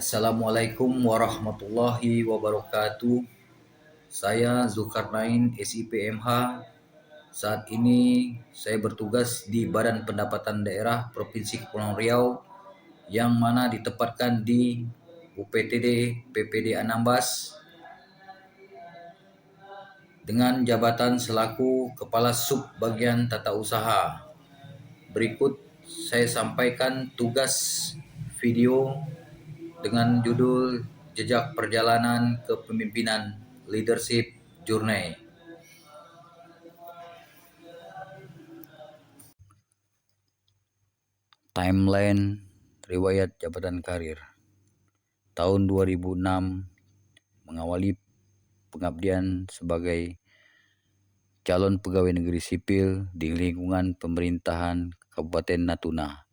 Assalamualaikum warahmatullahi wabarakatuh. Saya Zulkarnain SIPMH. Saat ini saya bertugas di Badan Pendapatan Daerah Provinsi Kepulauan Riau yang mana ditempatkan di UPTD PPD Anambas dengan jabatan selaku Kepala Sub Bagian Tata Usaha. Berikut saya sampaikan tugas video dengan judul Jejak Perjalanan Kepemimpinan Leadership Journey. Timeline riwayat jabatan karir. Tahun 2006 mengawali pengabdian sebagai calon pegawai negeri sipil di lingkungan pemerintahan Kabupaten Natuna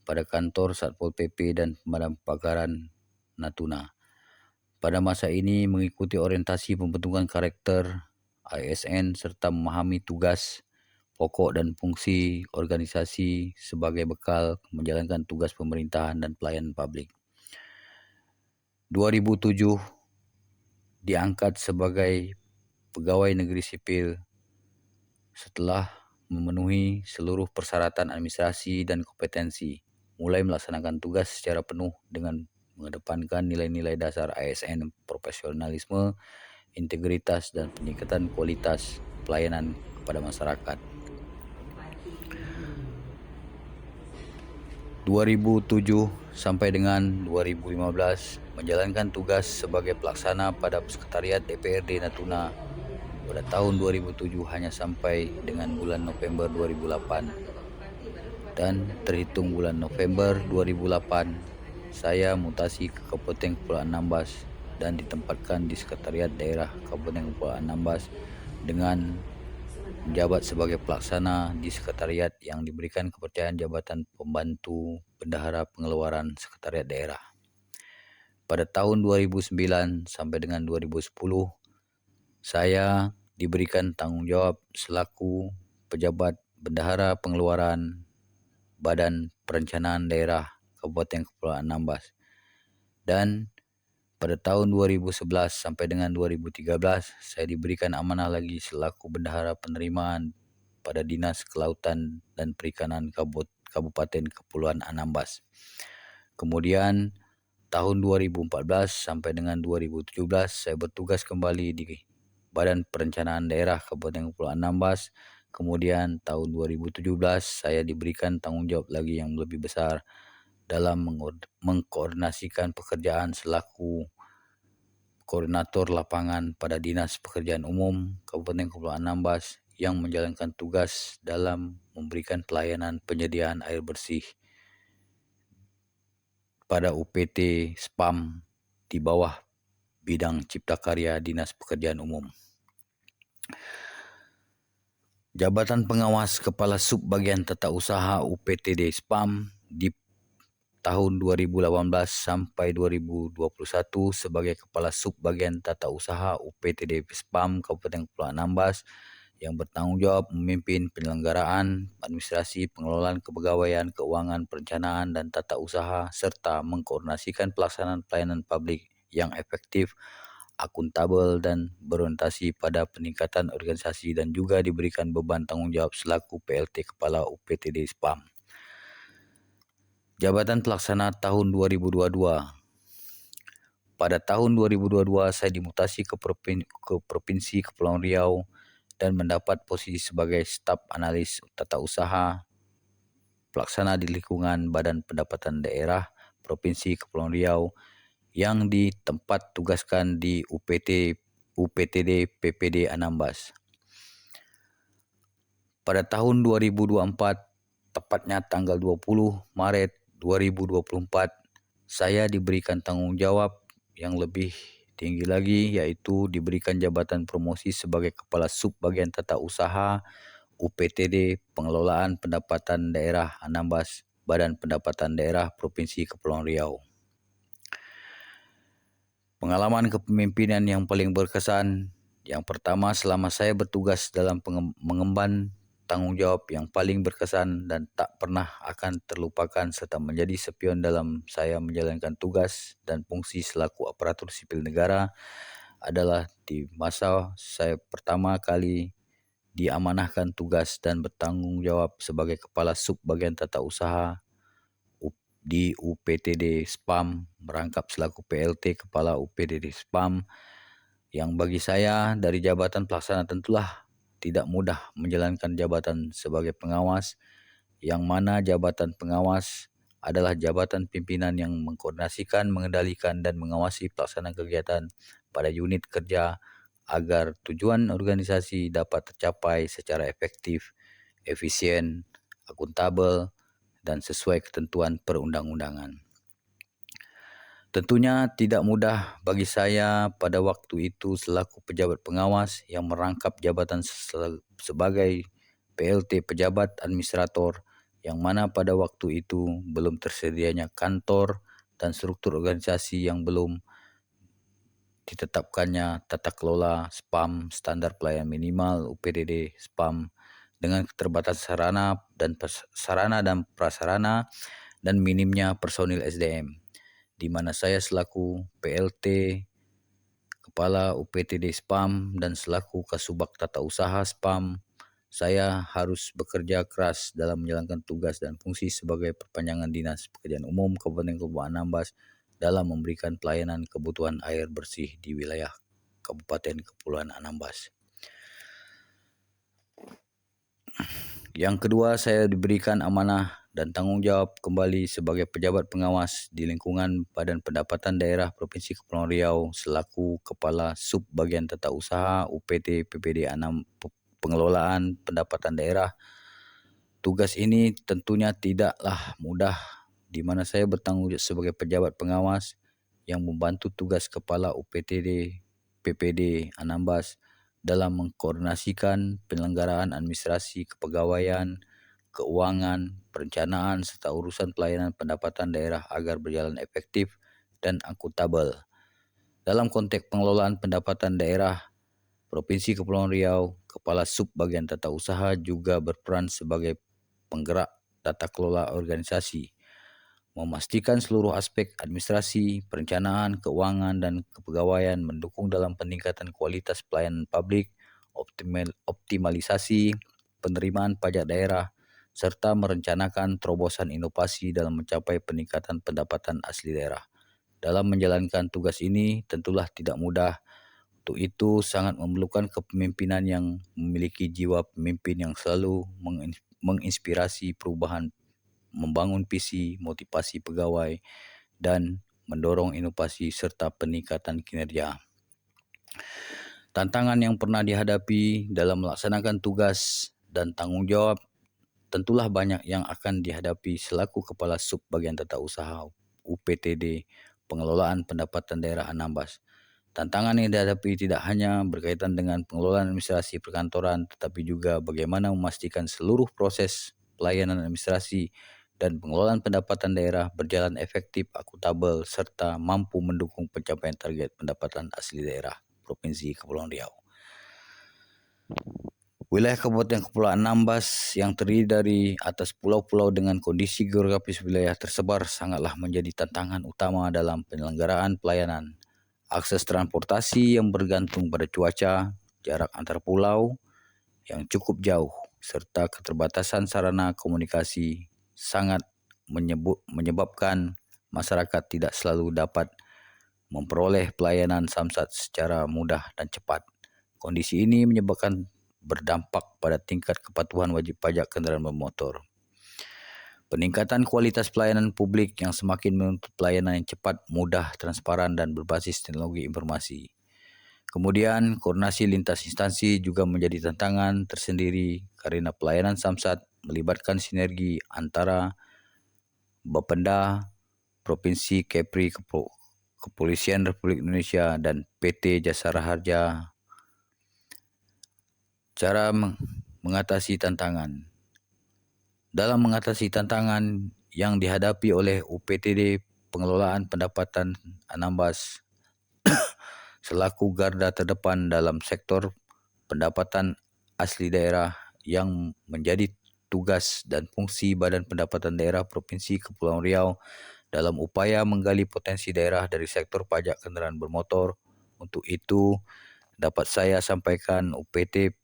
pada kantor Satpol PP dan Pemadam Kebakaran Natuna. Pada masa ini mengikuti orientasi pembentukan karakter ASN serta memahami tugas, pokok dan fungsi organisasi sebagai bekal menjalankan tugas pemerintahan dan pelayanan publik. 2007 diangkat sebagai pegawai negeri sipil setelah memenuhi seluruh persyaratan administrasi dan kompetensi, mulai melaksanakan tugas secara penuh dengan mengedepankan nilai-nilai dasar ASN, profesionalisme, integritas, dan peningkatan kualitas pelayanan kepada masyarakat. 2007 sampai dengan 2015 menjalankan tugas sebagai pelaksana pada Sekretariat DPRD Natuna. Pada tahun 2007 hanya sampai dengan bulan November 2008. Dan terhitung bulan November 2008, saya mutasi ke Kabupaten Kepulauan Anambas dan ditempatkan di Sekretariat Daerah Kabupaten Kepulauan Anambas dengan menjabat sebagai pelaksana di sekretariat yang diberikan kepercayaan jabatan pembantu bendahara pengeluaran sekretariat daerah. Pada tahun 2009 sampai dengan 2010, saya diberikan tanggung jawab selaku pejabat bendahara pengeluaran Badan Perencanaan Daerah Kabupaten Kepulauan Anambas. Dan pada tahun 2011 sampai dengan 2013 saya diberikan amanah lagi selaku bendahara penerimaan pada Dinas Kelautan dan Perikanan Kabupaten Kepulauan Anambas. Kemudian tahun 2014 sampai dengan 2017 saya bertugas kembali di Badan Perencanaan Daerah Kabupaten Kepulauan Anambas. Kemudian tahun 2017 saya diberikan tanggung jawab lagi yang lebih besar dalam mengkoordinasikan pekerjaan selaku koordinator lapangan pada Dinas Pekerjaan Umum Kabupaten Kepulauan Anambas yang menjalankan tugas dalam memberikan pelayanan penyediaan air bersih pada UPT SPAM di bawah bidang Cipta Karya Dinas Pekerjaan Umum. Jabatan Pengawas Kepala Sub Bagian Tata Usaha UPTD SPAM di tahun 2018 sampai 2021 sebagai Kepala Sub Bagian Tata Usaha UPTD SPAM Kabupaten Kepulauan Anambas yang bertanggung jawab memimpin penyelenggaraan, administrasi, pengelolaan kepegawaian, keuangan, perencanaan, dan tata usaha, serta mengkoordinasikan pelaksanaan pelayanan publik yang efektif, akuntabel, dan berorientasi pada peningkatan organisasi dan juga diberikan beban tanggung jawab selaku PLT Kepala UPTD SPAM. Jabatan Pelaksana tahun 2022. Pada tahun 2022 saya dimutasi ke Provinsi Kepulauan Riau dan mendapat posisi sebagai staf analis tata usaha pelaksana di lingkungan Badan Pendapatan Daerah Provinsi Kepulauan Riau yang ditempat tugaskan di UPTD PPD Anambas. Pada tahun 2024, tepatnya tanggal 20 Maret 2024, saya diberikan tanggung jawab yang lebih tinggi lagi, yaitu diberikan jabatan promosi sebagai Kepala Sub Bagian Tata Usaha UPTD Pengelolaan Pendapatan Daerah Anambas, Badan Pendapatan Daerah Provinsi Kepulauan Riau. Pengalaman kepemimpinan yang paling berkesan, yang pertama selama saya bertugas dalam mengemban tanggung jawab yang paling berkesan dan tak pernah akan terlupakan serta menjadi spion dalam saya menjalankan tugas dan fungsi selaku aparatur sipil negara adalah di masa saya pertama kali diamanahkan tugas dan bertanggung jawab sebagai Kepala Sub Bagian Tata Usaha di UPTD SPAM, merangkap selaku PLT Kepala UPTD SPAM, yang bagi saya dari jabatan pelaksana tentulah tidak mudah menjalankan jabatan sebagai pengawas, yang mana jabatan pengawas adalah jabatan pimpinan yang mengkoordinasikan, mengendalikan, dan mengawasi pelaksanaan kegiatan pada unit kerja agar tujuan organisasi dapat tercapai secara efektif, efisien, akuntabel, dan sesuai ketentuan perundang-undangan. Tentunya tidak mudah bagi saya pada waktu itu selaku pejabat pengawas yang merangkap jabatan sebagai PLT pejabat administrator, yang mana pada waktu itu belum tersedianya kantor dan struktur organisasi yang belum ditetapkannya tata kelola SPAM standar pelayanan minimal UPTD SPAM dengan keterbatasan sarana dan prasarana dan minimnya personil SDM, di mana saya selaku PLT Kepala UPTD SPAM dan selaku Kasubag Tata Usaha SPAM, saya harus bekerja keras dalam menjalankan tugas dan fungsi sebagai perpanjangan Dinas Pekerjaan Umum Kabupaten Kepulauan Anambas dalam memberikan pelayanan kebutuhan air bersih di wilayah Kabupaten Kepulauan Anambas. Yang kedua, saya diberikan amanah dan tanggung jawab kembali sebagai pejabat pengawas di lingkungan Badan Pendapatan Daerah Provinsi Kepulauan Riau selaku Kepala Sub Bagian Tata Usaha UPT PPD Pengelolaan Pendapatan Daerah. Tugas ini tentunya tidaklah mudah, di mana saya bertanggung jawab sebagai pejabat pengawas yang membantu tugas Kepala UPTD PPD Anambas dalam mengkoordinasikan penyelenggaraan administrasi kepegawaian, keuangan, perencanaan, serta urusan pelayanan pendapatan daerah agar berjalan efektif dan akuntabel. Dalam konteks pengelolaan pendapatan daerah Provinsi Kepulauan Riau, Kepala Sub Bagian Tata Usaha juga berperan sebagai penggerak tata kelola organisasi, memastikan seluruh aspek administrasi, perencanaan, keuangan, dan kepegawaian mendukung dalam peningkatan kualitas pelayanan publik, optimalisasi penerimaan pajak daerah, serta merencanakan terobosan inovasi dalam mencapai peningkatan pendapatan asli daerah. Dalam menjalankan tugas ini tentulah tidak mudah. Untuk itu sangat memerlukan kepemimpinan yang memiliki jiwa pemimpin yang selalu menginspirasi perubahan, membangun visi, motivasi pegawai, dan mendorong inovasi serta peningkatan kinerja. Tantangan yang pernah dihadapi dalam melaksanakan tugas dan tanggung jawab tentulah banyak yang akan dihadapi selaku Kepala Sub Bagian Tata Usaha UPTD Pengelolaan Pendapatan Daerah Anambas. Tantangan yang dihadapi tidak hanya berkaitan dengan pengelolaan administrasi perkantoran, tetapi juga bagaimana memastikan seluruh proses pelayanan administrasi dan pengelolaan pendapatan daerah berjalan efektif, akuntabel, serta mampu mendukung pencapaian target pendapatan asli daerah Provinsi Kepulauan Riau. Wilayah Kabupaten Kepulauan Anambas yang terdiri dari atas pulau-pulau dengan kondisi geografis wilayah tersebar sangatlah menjadi tantangan utama dalam penyelenggaraan pelayanan. Akses transportasi yang bergantung pada cuaca, jarak antar pulau yang cukup jauh, serta keterbatasan sarana komunikasi sangat menyebabkan masyarakat tidak selalu dapat memperoleh pelayanan samsat secara mudah dan cepat. Kondisi ini menyebabkan berdampak pada tingkat kepatuhan wajib pajak kendaraan bermotor. Peningkatan kualitas pelayanan publik yang semakin menuntut pelayanan yang cepat, mudah, transparan, dan berbasis teknologi informasi. Kemudian, koordinasi lintas instansi juga menjadi tantangan tersendiri karena pelayanan samsat melibatkan sinergi antara Bapenda, Provinsi Kepri, Kepolisian Republik Indonesia, dan PT Jasara Harja. Cara mengatasi tantangan. Dalam mengatasi tantangan yang dihadapi oleh UPTD Pengelolaan Pendapatan Anambas selaku garda terdepan dalam sektor pendapatan asli daerah yang menjadi tugas dan fungsi Badan Pendapatan Daerah Provinsi Kepulauan Riau dalam upaya menggali potensi daerah dari sektor pajak kendaraan bermotor. Untuk itu, dapat saya sampaikan UPT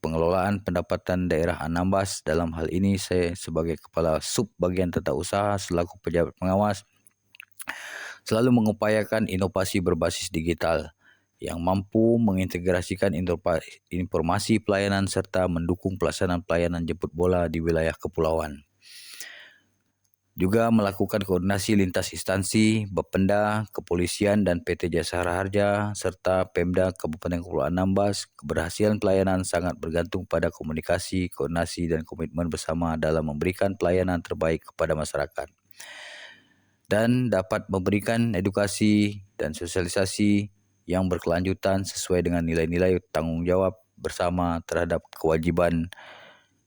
Pengelolaan Pendapatan Daerah Anambas. Dalam hal ini saya sebagai Kepala Sub Bagian Tata Usaha selaku pejabat pengawas selalu mengupayakan inovasi berbasis digital yang mampu mengintegrasikan informasi pelayanan serta mendukung pelaksanaan pelayanan jemput bola di wilayah kepulauan. Juga melakukan koordinasi lintas instansi, Bapenda, Kepolisian dan PT Jasara Harja serta Pemda Kabupaten Kepulauan Anambas. Keberhasilan pelayanan sangat bergantung pada komunikasi, koordinasi dan komitmen bersama dalam memberikan pelayanan terbaik kepada masyarakat. Dan dapat memberikan edukasi dan sosialisasi yang berkelanjutan sesuai dengan nilai-nilai tanggung jawab bersama terhadap kewajiban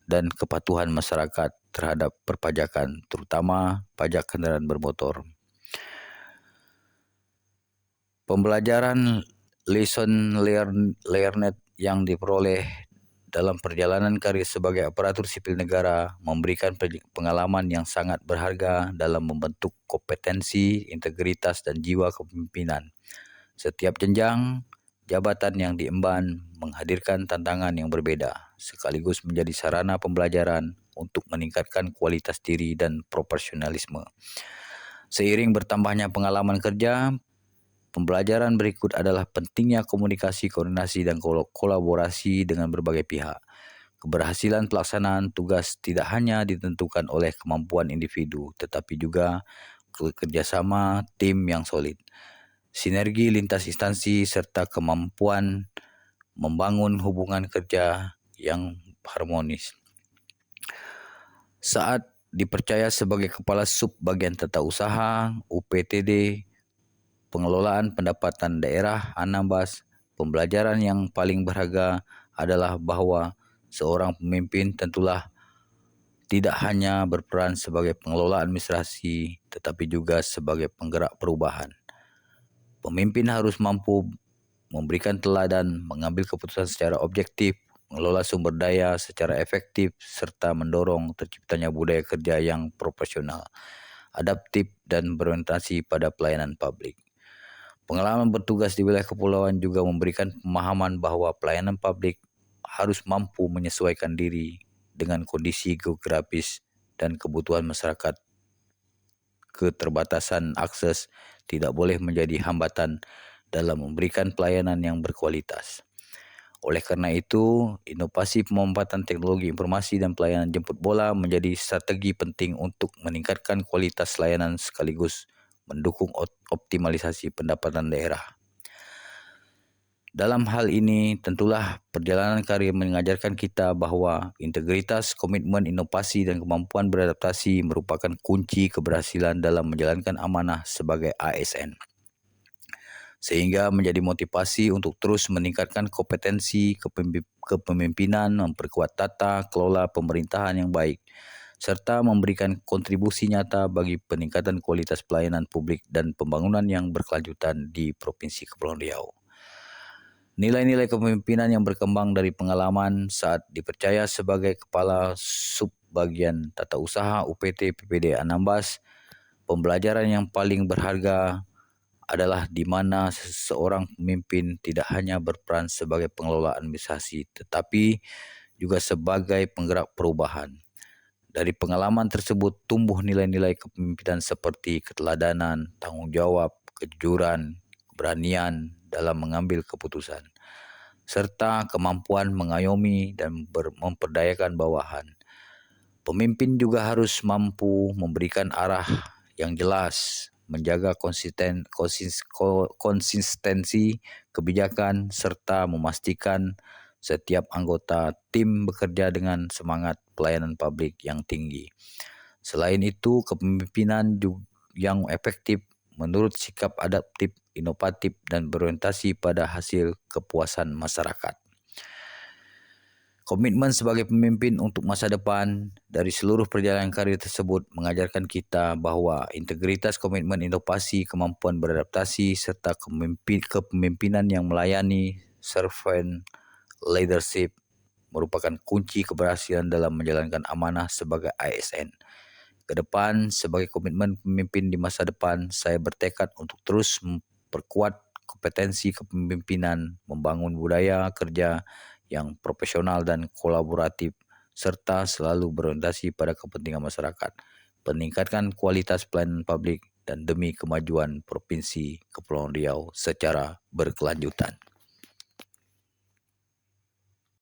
dan kepatuhan masyarakat terhadap perpajakan, terutama pajak kendaraan bermotor. Pembelajaran lesson learned yang diperoleh dalam perjalanan karir sebagai aparatur sipil negara memberikan pengalaman yang sangat berharga dalam membentuk kompetensi, integritas dan jiwa kepemimpinan. Setiap jenjang jabatan yang diemban menghadirkan tantangan yang berbeda, sekaligus menjadi sarana pembelajaran untuk meningkatkan kualitas diri dan profesionalisme. Seiring bertambahnya pengalaman kerja, pembelajaran berikut adalah pentingnya komunikasi, koordinasi, dan kolaborasi dengan berbagai pihak. Keberhasilan pelaksanaan tugas tidak hanya ditentukan oleh kemampuan individu, tetapi juga kerjasama tim yang solid, sinergi lintas instansi, serta kemampuan membangun hubungan kerja yang harmonis. Saat dipercaya sebagai Kepala Sub Bagian Tata Usaha UPTD Pengelolaan Pendapatan Daerah Anambas, pembelajaran yang paling berharga adalah bahwa seorang pemimpin tentulah tidak hanya berperan sebagai pengelola administrasi, tetapi juga sebagai penggerak perubahan. Pemimpin harus mampu memberikan teladan, mengambil keputusan secara objektif, mengelola sumber daya secara efektif, serta mendorong terciptanya budaya kerja yang profesional, adaptif, dan berorientasi pada pelayanan publik. Pengalaman bertugas di wilayah kepulauan juga memberikan pemahaman bahwa pelayanan publik harus mampu menyesuaikan diri dengan kondisi geografis dan kebutuhan masyarakat. Keterbatasan akses tidak boleh menjadi hambatan dalam memberikan pelayanan yang berkualitas. Oleh karena itu, inovasi pemanfaatan teknologi informasi dan pelayanan jemput bola menjadi strategi penting untuk meningkatkan kualitas layanan sekaligus mendukung optimalisasi pendapatan daerah. Dalam hal ini, tentulah perjalanan karir mengajarkan kita bahwa integritas, komitmen, inovasi, dan kemampuan beradaptasi merupakan kunci keberhasilan dalam menjalankan amanah sebagai ASN. Sehingga menjadi motivasi untuk terus meningkatkan kompetensi kepemimpinan, memperkuat tata kelola pemerintahan yang baik, serta memberikan kontribusi nyata bagi peningkatan kualitas pelayanan publik dan pembangunan yang berkelanjutan di Provinsi Kepulauan Riau. Nilai-nilai kepemimpinan yang berkembang dari pengalaman saat dipercaya sebagai Kepala Subbagian Tata Usaha UPT PPD Anambas, pembelajaran yang paling berharga adalah di mana seorang pemimpin tidak hanya berperan sebagai pengelola administrasi, tetapi juga sebagai penggerak perubahan. Dari pengalaman tersebut tumbuh nilai-nilai kepemimpinan seperti keteladanan, tanggung jawab, kejujuran, keberanian dalam mengambil keputusan, serta kemampuan mengayomi dan memperdayakan bawahan. Pemimpin juga harus mampu memberikan arah yang jelas, menjaga konsistensi kebijakan, serta memastikan setiap anggota tim bekerja dengan semangat pelayanan publik yang tinggi. Selain itu, kepemimpinan yang efektif menurut sikap adaptif, inovatif, dan berorientasi pada hasil kepuasan masyarakat. Komitmen sebagai pemimpin untuk masa depan dari seluruh perjalanan karir tersebut mengajarkan kita bahwa integritas, komitmen, inovasi, kemampuan beradaptasi, serta kepemimpinan yang melayani, servant leadership merupakan kunci keberhasilan dalam menjalankan amanah sebagai ASN. Kedepan, sebagai komitmen pemimpin di masa depan, saya bertekad untuk terus memperkuat kompetensi kepemimpinan, membangun budaya kerja yang profesional dan kolaboratif, serta selalu berorientasi pada kepentingan masyarakat, meningkatkan kualitas pelayanan publik, dan demi kemajuan Provinsi Kepulauan Riau secara berkelanjutan.